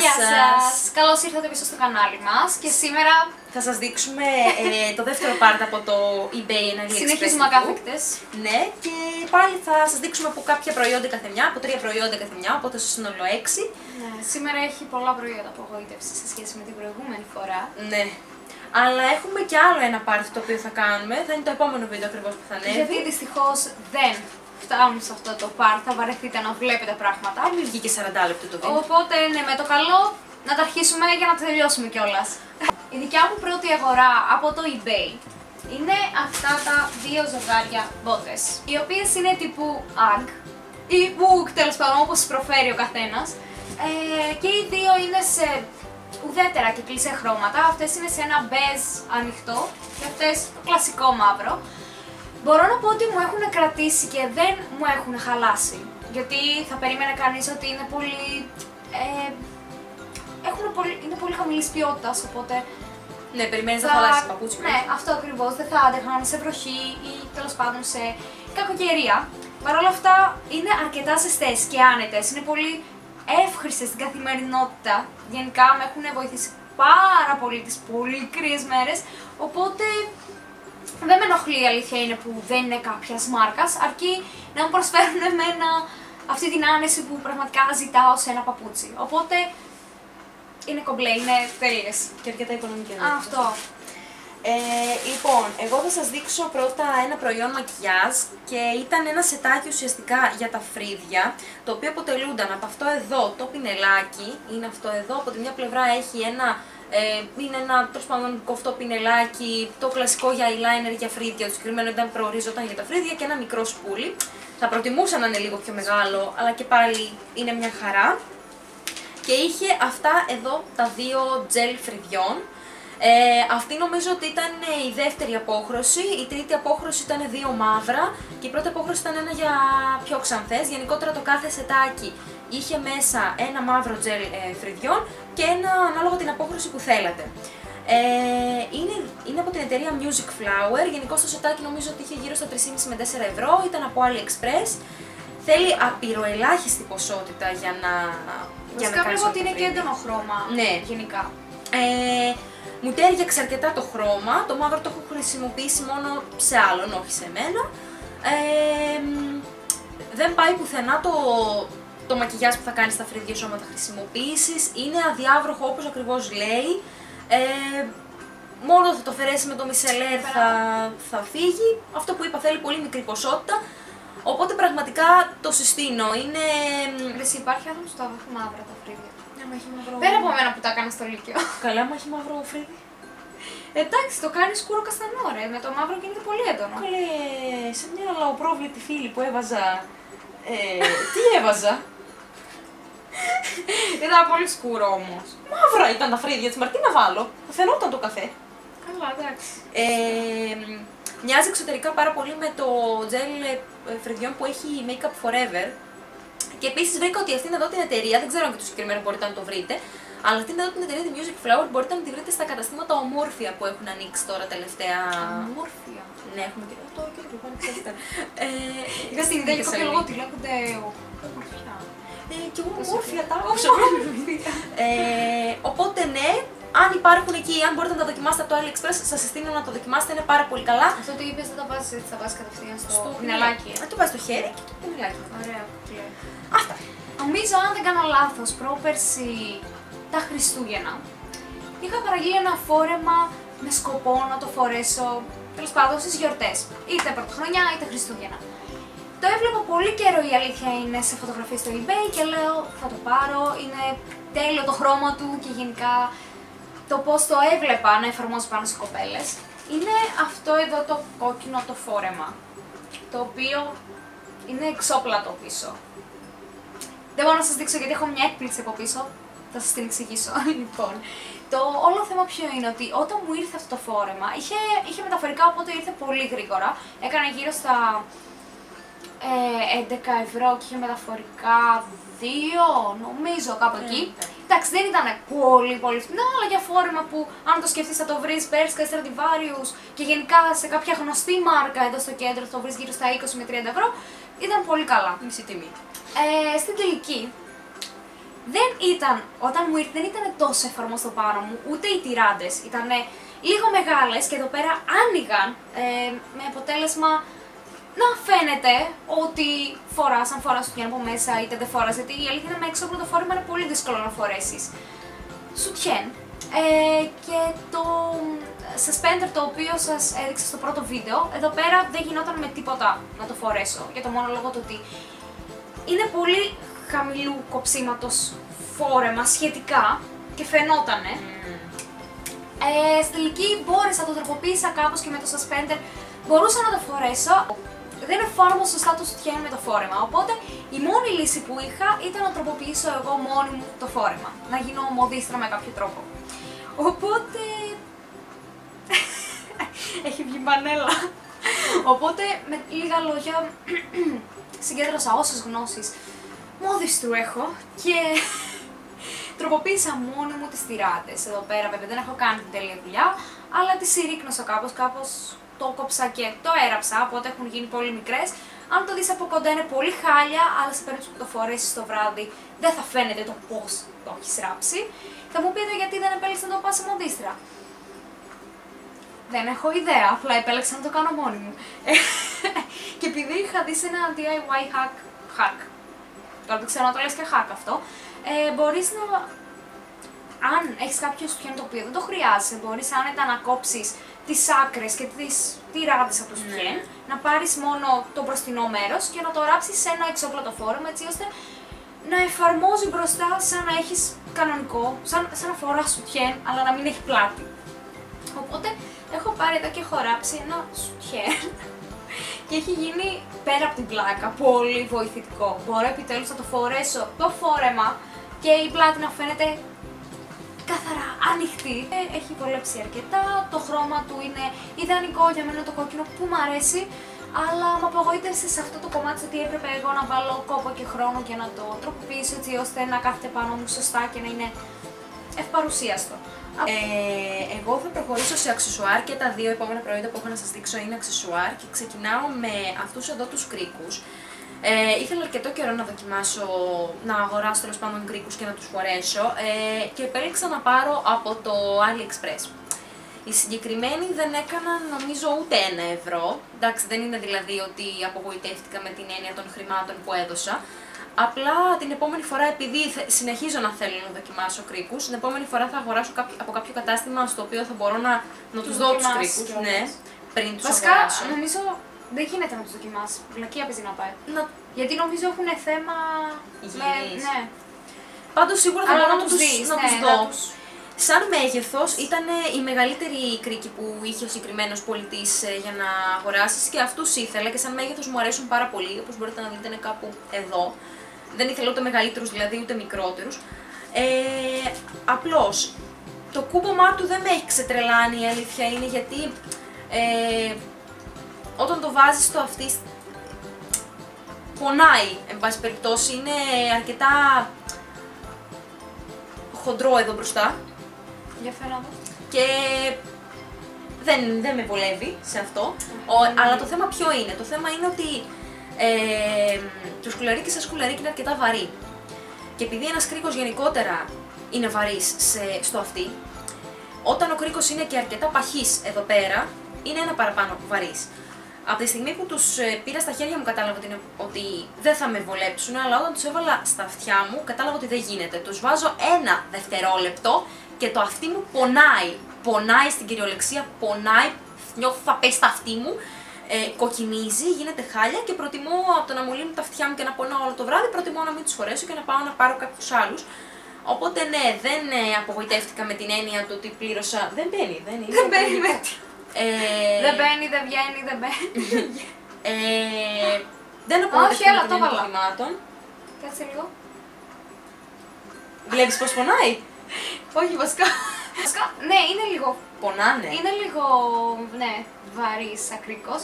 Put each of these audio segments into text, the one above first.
Γεια σας! Καλώς ήρθατε πίσω στο κανάλι μας και σήμερα θα σας δείξουμε το δεύτερο part από το eBay and AliExpress. Συνεχίζουμε ακάθεκτες. Ναι, και πάλι θα σας δείξουμε από κάποια προϊόντα καθεμιά, από 3 προϊόντα καθεμιά, οπότε στο σύνολο 6. Ναι, σήμερα έχει πολλά προϊόντα απογοήτευση σε σχέση με την προηγούμενη φορά. Ναι. Αλλά έχουμε και άλλο ένα part το οποίο θα κάνουμε, θα είναι το επόμενο βίντεο ακριβώς που θα ανέβει. Γιατί δυστυχώς δεν φτάνουν σε αυτό το part, θα βαρεθείτε να βλέπετε πράγματα. Μην βγει και 40 λεπτό το βίντεο. Οπότε ναι, με το καλό να τα αρχίσουμε για να το τελειώσουμε κιόλας. Η δικιά μου πρώτη αγορά από το eBay είναι αυτά τα δύο ζευγάρια μπότες, οι οποίες είναι τύπου UGG ή WOOG, τέλος πάντων, όπως προφέρει ο καθένας. Και οι δύο είναι σε ουδέτερα και κλεισέ χρώματα. Αυτές είναι σε ένα μπέζ ανοιχτό και αυτές το κλασικό μαύρο. Μπορώ να πω ότι μου έχουν κρατήσει και δεν μου έχουν χαλάσει, γιατί θα περίμενε κανείς ότι είναι πολύ, είναι πολύ χαμηλής ποιότητας, οπότε ναι, περιμένεις να χαλάσει παπούτσι. Ναι, αυτό ακριβώς, δεν θα άντεχαν σε βροχή ή τέλος πάντων σε κακοκαιρία. Παρ' όλα αυτά είναι αρκετά ζεστές και άνετες, είναι πολύ εύχρηστες στην καθημερινότητα. Γενικά με έχουν βοηθήσει πάρα πολύ τις πολύ κρύες μέρες, οπότε δεν με ενοχλεί, η αλήθεια είναι, που δεν είναι κάποιας μάρκας, αρκεί να μου προσφέρουν εμένα αυτή την άνεση που πραγματικά ζητάω σε ένα παπούτσι. Οπότε είναι κομπλέ, είναι τέλειες. Και αρκετά οικονομική. Αυτό. Λοιπόν, εγώ θα σας δείξω πρώτα ένα προϊόν μακιγιάζ και ήταν ένα σετάκι ουσιαστικά για τα φρύδια, το οποίο αποτελούνταν από αυτό εδώ το πινελάκι, είναι αυτό εδώ, από τη μια πλευρά έχει είναι ένα τέλος πάντων κοφτό πινελάκι, το κλασικό για eyeliner για φρύδια, το συγκεκριμένο ήταν προορίζονταν για τα φρύδια, και ένα μικρό σπούλι. Θα προτιμούσα να είναι λίγο πιο μεγάλο, αλλά και πάλι είναι μια χαρά. Και είχε αυτά εδώ τα δύο gel φρυδιών. Αυτή νομίζω ότι ήταν η δεύτερη απόχρωση, η τρίτη απόχρωση ήταν δύο μαύρα και η πρώτη απόχρωση ήταν ένα για πιο ξανθές. Γενικότερα το κάθε σετάκι είχε μέσα ένα μαύρο τζελ φρυδιών και ένα ανάλογα την απόχρωση που θέλατε. Είναι από την εταιρεία Music Flower, γενικώς το σετάκι νομίζω ότι είχε γύρω στα 3,5 με 4 ευρώ, ήταν από AliExpress. Θέλει απειροελάχιστη ποσότητα για να Πιστεύω ότι είναι και έντονο χρώμα, ναι, γενικά. Μου τέριαξε αρκετά το χρώμα, το μαύρο το έχω χρησιμοποιήσει μόνο σε άλλον, όχι σε μένα. Δεν πάει πουθενά το μακιγιάζ που θα κάνεις στα φρύδια σου άμα τα χρησιμοποιήσεις. Είναι αδιάβροχο όπως ακριβώς λέει. Μόνο θα το αφαιρέσει με το μισελέρ θα φύγει. Αυτό που είπα, θέλει πολύ μικρή ποσότητα. Οπότε πραγματικά το συστήνω. Είναι... Εσύ υπάρχει άνθρωπος που τα έχει μαύρα τα φρύδια. Μαύρο... Πέρα από μένα που τα έκανα στο Λύκειο. Καλά, μα έχει μαύρο φρύδι. Εντάξει, το κάνει σκούρο καστανό, ρε. Με το μαύρο γίνεται πολύ έντονο. Καλέ, σε μια λαοπρόβλητη φίλη που έβαζα. Τι έβαζα. Ήταν πολύ σκούρο όμως. Μαύρα ήταν τα φρύδια της, τι να βάλω. Θα φαινόταν το καφέ. Καλά, εντάξει. Μοιάζει εξωτερικά πάρα πολύ με το gel φρυδιών που έχει Makeup Forever. Και επίσης βρήκα ότι αυτήν εδώ την εταιρεία, δεν ξέρω αν και το συγκεκριμένο μπορείτε να το βρείτε, αλλά αυτήν εδώ την εταιρεία, τη Music Flower, μπορείτε να τη βρείτε στα καταστήματα ομόρφια που έχουν ανοίξει τώρα τελευταία. Ομόρφια. Ναι, έχουμε και αυτό και το πάνε ξέρετε. Είχα στην ιδέα και εγώ ότι λέγονται ομόρφια. Και εγώ ομόρφια τα άκουσα. Οπότε ναι, αν υπάρχουν εκεί, αν μπορείτε να τα δοκιμάσετε από το AliExpress, σας συστήνω να το δοκιμάσετε, είναι πάρα πολύ καλά. Αυτό το είπες, δεν τα βάζεις έτσι, θα βάζεις κατευθείαν στο πινελάκι. Το βάζεις στο χέρι και το πινελάκι. Ωραία. Αυτά. Νομίζω, αν δεν κάνω λάθος, πρόπερση τα Χριστούγεννα είχα παραγγείλει ένα φόρεμα με σκοπό να το φορέσω τέλος πάντων στις γιορτές, είτε πρωτοχρονιά είτε Χριστούγεννα. Το έβλεπα πολύ καιρό, η αλήθεια είναι, σε φωτογραφίες στο eBay και λέω θα το πάρω, είναι τέλειο το χρώμα του και γενικά το πώς το έβλεπα να εφαρμόζει πάνω στις κοπέλες. Είναι αυτό εδώ το κόκκινο το φόρεμα, το οποίο είναι εξόπλατο πίσω. Δεν μπορώ να σας δείξω γιατί έχω μια έκπληξη από πίσω, θα σας την εξηγήσω. Λοιπόν, το όλο θέμα ποιο είναι, ότι όταν μου ήρθε αυτό το φόρεμα, είχε μεταφορικά, οπότε ήρθε πολύ γρήγορα. Έκανε γύρω στα 11 ευρώ και είχε μεταφορικά 2, νομίζω, κάπου εκεί. Εντάξει, δεν ήταν πολύ φθηνό, αλλά για φόρεμα που αν το σκεφτείς θα το βρεις Bershka, Stradivarius και γενικά σε κάποια γνωστή μάρκα εδώ στο κέντρο θα το βρεις γύρω στα 20 με 30 ευρώ, ήταν πολύ καλά. Μισή τιμή. Στην τελική Όταν μου ήρθε δεν ήταν τόσο εφαρμόστο πάνω μου, ούτε οι τυράντες. Ήταν λίγο μεγάλες και εδώ πέρα άνοιγαν με αποτέλεσμα να φαίνεται ότι φοράς, αν φοράς σουτιέν από μέσα είτε δεν φοράς, γιατί η αλήθεια είναι με έξω από το φόρεμα είναι πολύ δύσκολο να φορέσεις σουτιέν. Και το suspender το οποίο σας έδειξα στο πρώτο βίντεο, εδώ πέρα δεν γινόταν με τίποτα να το φορέσω, για το μόνο λόγο του ότι είναι πολύ χαμηλού κοψίματος φόρεμα σχετικά και φαινότανε. Στη τελική μπόρεσα, το τροποποίησα κάπως και με το suspender μπορούσα να το φορέσω. Δεν εφάρμοσα σωστά το σουτιέν με το φόρεμα, οπότε η μόνη λύση που είχα ήταν να τροποποιήσω εγώ μόνη μου το φόρεμα, να γίνω μοδίστρα με κάποιο τρόπο. Οπότε... έχει βγει μπανέλα. Οπότε με λίγα λόγια συγκέντρωσα όσες γνώσεις μόδιστρου έχω και τροποποίησα μόνη μου τις τυράντες. Εδώ πέρα βέβαια δεν έχω κάνει την τέλεια δουλειά, αλλά τις συρρίκνωσα κάπως το κόψα και το έραψα, οπότε έχουν γίνει πολύ μικρές. Αν το δεις από κοντά είναι πολύ χάλια, αλλά σε περίπτωση που το φορέσεις το βράδυ δεν θα φαίνεται το πώς το έχεις ράψει. Θα μου πείτε γιατί δεν επέλεξα να το πάω σε μοντίστρα. Δεν έχω ιδέα, απλά επέλεξα να το κάνω μόνη μου. Και επειδή είχα δει σε ένα DIY hack, τώρα δεν ξέρω να το λες και hack αυτό, μπορείς να... Αν έχεις κάποιο σουτιέν το οποίο δεν το χρειάζεσαι, μπορείς άνετα να κόψεις τις άκρες και τις τυράντες από το σουτιέν, να πάρεις μόνο το μπροστινό μέρος και να το ράψεις σε ένα εξώπλατο φόρεμα, έτσι ώστε να εφαρμόζει μπροστά σαν να έχεις κανονικό, σαν να φοράς σουτιέν, αλλά να μην έχει πλάτη. Οπότε έχω πάρει εδώ και έχω ράψει ένα σουτιέν και έχει γίνει πέρα από την πλάκα πολύ βοηθητικό. Μπορώ επιτέλους να το φορέσω το φόρεμα και η πλάτη να φαίνεται καθαρά ανοιχτή. Έχει βολέψει αρκετά, το χρώμα του είναι ιδανικό για μένα, το κόκκινο που μου αρέσει, αλλά με απογοήτευσε σε αυτό το κομμάτι ότι έπρεπε εγώ να βάλω κόπο και χρόνο για να το τροποποιήσω έτσι ώστε να κάθεται πάνω μου σωστά και να είναι ευπαρουσίαστο. Εγώ θα προχωρήσω σε αξεσουάρ και τα δύο επόμενα προϊόντα που έχω να σας δείξω είναι αξεσουάρ και ξεκινάω με αυτούς εδώ τους κρίκους. Ήθελα αρκετό καιρό να δοκιμάσω, να αγοράσω τέλος πάντων κρίκους και να τους φορέσω και επέλεξα να πάρω από το AliExpress. Οι συγκεκριμένοι δεν έκαναν νομίζω ούτε 1 ευρώ, εντάξει δεν είναι δηλαδή ότι απογοητεύτηκα με την έννοια των χρημάτων που έδωσα. Απλά την επόμενη φορά, επειδή συνεχίζω να θέλω να δοκιμάσω κρίκους, την επόμενη φορά θα αγοράσω από κάποιο κατάστημα στο οποίο θα μπορώ να τους δω τους κρίκους. Ναι, πριν τους αγοράσω. Βασικά, νομίζω δεν γίνεται να τους δοκιμάσεις. Βλακία παίζει να πάει. Γιατί νομίζω έχουν θέμα υγιεινής. Ναι. Πάντως σίγουρα θα μπορώ να τους δω. Ναι, Σαν μέγεθος ήταν η μεγαλύτερη κρίκη που είχε ο συγκεκριμένος πολιτής για να αγοράσεις και αυτούς ήθελα και σαν μέγεθος μου αρέσουν πάρα πολύ, όπως μπορείτε να δείτε είναι κάπου εδώ. Δεν ήθελα ούτε μεγαλύτερους δηλαδή ούτε μικρότερους. Απλώς το κούμπομά του δεν με έχει ξετρελάνει, η αλήθεια είναι, γιατί όταν το βάζεις στο αυτί πονάει, εν πάση περιπτώσει, είναι αρκετά χοντρό εδώ μπροστά. Για φαίνομαι. Και δεν με βολεύει σε αυτό, αλλά το θέμα ποιο είναι? Το θέμα είναι ότι το σκουλαρίκι σαν σκουλαρίκι είναι αρκετά βαρύ. Και επειδή ένας κρίκος γενικότερα είναι βαρύς στο αυτί, όταν ο κρίκος είναι και αρκετά παχής εδώ πέρα, είναι ένα παραπάνω βαρύς. Από τη στιγμή που τους πήρα στα χέρια μου κατάλαβα ότι δεν θα με βολέψουν, αλλά όταν τους έβαλα στα αυτιά μου κατάλαβα ότι δεν γίνεται. Τους βάζω 1 δευτερόλεπτο και το αυτί μου πονάει. Πονάει στην κυριολεξία, πονάει, νιώθω θα πέσει στα αυτί μου, κοκκινίζει, γίνεται χάλια και προτιμώ από το να μου λύνουν τα αυτιά μου και να πονάω όλο το βράδυ, προτιμώ να μην τους φορέσω και να πάω να πάρω κάποιους άλλους. Οπότε ναι, δεν απογοητεύτηκα με την έννοια του ότι πλήρωσα. Δεν μπαίνει. Δεν μπαίνει, δεν βγαίνει, δεν μπαίνει. Δεν απογοητεύτηκα με την έννοια των χρημάτων. Κάτσε λίγο. Βλέπεις πως πονάει? Όχι βασικά. Ναι, είναι λίγο. Πονάνε. Είναι λίγο, ναι, βαρύς ακρικός.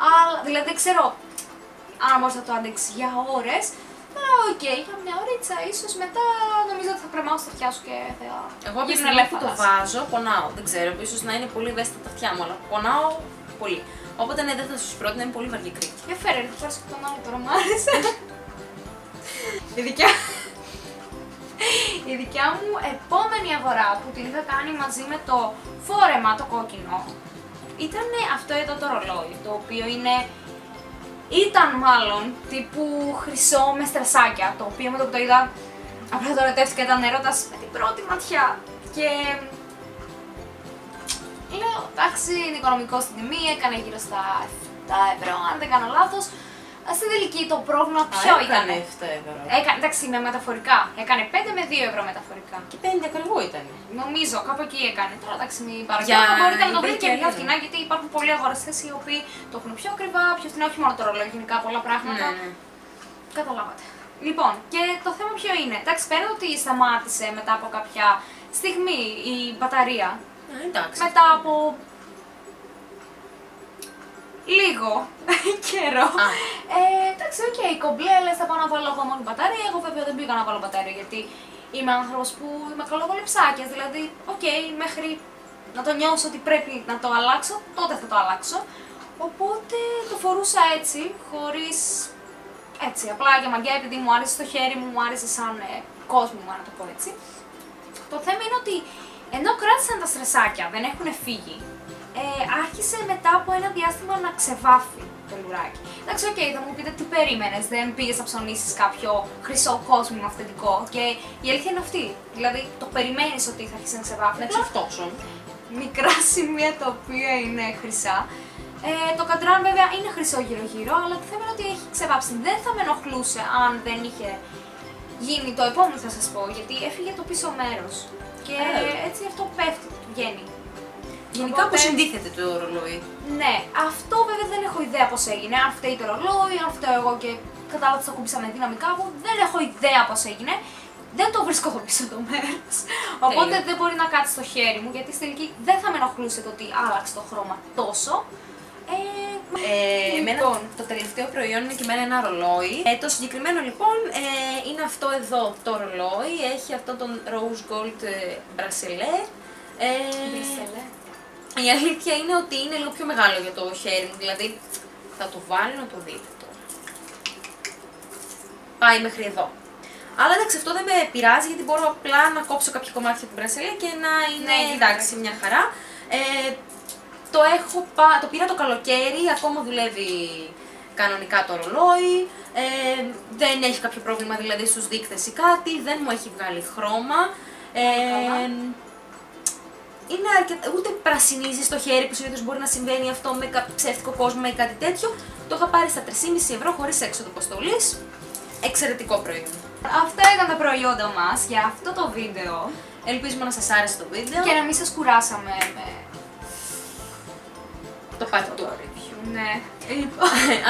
Αλλά δηλαδή δεν ξέρω αν μπορείς να το αντέξεις για ώρες. Οκ, για μια ωρίτσα ίσως, μετά νομίζω ότι θα κρεμάω στα αυτιά σου και θα... Εγώ από τη στιγμή που το βάζω, πονάω. Δεν ξέρω, ίσως να είναι πολύ ευαίσθητα τα αυτιά μου, αλλά πονάω πολύ. Οπότε ναι, δεν θα σας πρότεινα, είναι πολύ βαριή κρίκη. Για φέρε, θα πάρεις και τον άλλο τώρα, μου άρεσε. Η δικιά... Η δικιά μου επόμενη αγορά που την είχα κάνει μαζί με το φόρεμα το κόκκινο ήταν αυτό εδώ το ρολόι, το οποίο ήταν μάλλον τύπου χρυσό με στρασάκια, το οποίο με το που το είδα απλά το ερωτεύτηκα, ήταν έρωτας με την πρώτη ματιά και λέω εντάξει είναι οικονομικό στην τιμή, έκανε γύρω στα 7 ευρώ αν δεν κάνω λάθος. Στην τελική το πρόβλημα ποιο ήταν? Έκανε 7 ευρώ. Εντάξει με μεταφορικά, έκανε 5 με 2 ευρώ μεταφορικά. Και 5 ακριβό ήταν. Νομίζω κάπου εκεί έκανε. Τώρα εντάξει μην παρακολουθώ, μπορείτε να το βρείτε και πιο φθηνά γιατί υπάρχουν πολλοί αγοραστές οι οποίοι το έχουν πιο ακριβά, πιο φθηνά, όχι μόνο το ρολόι, γενικά πολλά πράγματα. Ναι. Καταλάβατε. Λοιπόν, και το θέμα ποιο είναι? Εντάξει, πέρα ότι σταμάτησε μετά από κάποια στιγμή η μπαταρία. Εντάξει. Μετά από λίγο καιρό. Εντάξει, οκ, κομπλέ, λες θα πάω να βάλω εγώ μόνο μπαταρία. Εγώ βέβαια δεν πήγα να βάλω μπαταρία γιατί είμαι άνθρωπος που είμαι καλοβολεψάκιας. Δηλαδή, μέχρι να το νιώσω ότι πρέπει να το αλλάξω, τότε θα το αλλάξω. Οπότε το φορούσα έτσι, χωρίς. Έτσι, απλά για μαγκιά, επειδή μου άρεσε στο χέρι μου, μου άρεσε σαν κόσμο, να το πω έτσι. Το θέμα είναι ότι ενώ κράτησαν τα στρεσάκια, δεν έχουν φύγει, άρχισε μετά από ένα διάστημα να ξεβάφει το λουράκι. Εντάξει, θα μου πείτε τι περίμενες, δεν πήγες να ψωνίσεις κάποιο χρυσό κόσμημα αυθεντικό και η αλήθεια είναι αυτή. Δηλαδή το περιμένεις ότι θα αρχίσει να ξεβάφει. Να ξεφτώσω. Μικρά σημεία τα οποία είναι χρυσά. Το καντράν βέβαια είναι χρυσό γύρω-γύρω, αλλά το θέμα είναι ότι έχει ξεβάψει. Δεν θα με ενοχλούσε αν δεν είχε γίνει το επόμενο, θα σας πω, γιατί έφυγε το πίσω μέρος. Και έτσι αυτό πέφτει, βγαίνει. Γενικά πώς συντίθεται το ρολόι? Ναι, αυτό βέβαια δεν έχω ιδέα πώς έγινε. Αν φταίει το ρολόι, αν φταίω εγώ και κατάλαβα ότι το κούμπησα με δύναμη κάπου, δεν έχω ιδέα πώς έγινε. Δεν το βρίσκω το πίσω το μέρος. Οπότε δεν μπορεί να κάτσει στο χέρι μου, γιατί στη τελική δεν θα με ενοχλούσε το ότι άλλαξε το χρώμα τόσο. Λοιπόν, το τελευταίο προϊόν είναι και εμένα ένα ρολόι. Το συγκεκριμένο λοιπόν είναι αυτό εδώ το ρολόι. Έχει αυτό τον Rose Gold bracelet. Η αλήθεια είναι ότι είναι λίγο πιο μεγάλο για το χέρι μου, δηλαδή θα το βάλω να το δείτε τώρα. Πάει μέχρι εδώ. Αλλά εντάξει, αυτό δεν με πειράζει γιατί μπορώ απλά να κόψω κάποια κομμάτια του μπρασελέ και να είναι εντάξει μια χαρά. Το πήρα το καλοκαίρι, ακόμα δουλεύει κανονικά το ρολόι, δεν έχει κάποιο πρόβλημα δηλαδή στους δείκτες ή κάτι, δεν μου έχει βγάλει χρώμα. Είναι αρκετά, ούτε πρασινίζει στο χέρι που συνήθως μπορεί να συμβαίνει αυτό με ψεύτικο κόσμο ή κάτι τέτοιο. Το είχα πάρει στα 3,5 ευρώ χωρίς έξοδο αποστολής. Εξαιρετικό προϊόν. Αυτά ήταν τα προϊόντα μας για αυτό το βίντεο. Ελπίζουμε να σας άρεσε το βίντεο. Και να μην σας κουράσαμε με το πάτη του review. Ναι.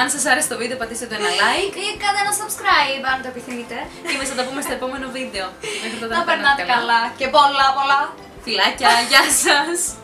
Αν σας άρεσε το βίντεο πατήστε το ένα like ή κάντε ένα subscribe αν το επιθυμείτε. Και εμείς θα τα πούμε στο επόμενο βίντεο. Να περνάτε καλά και πολλά φιλάκια, γεια σας!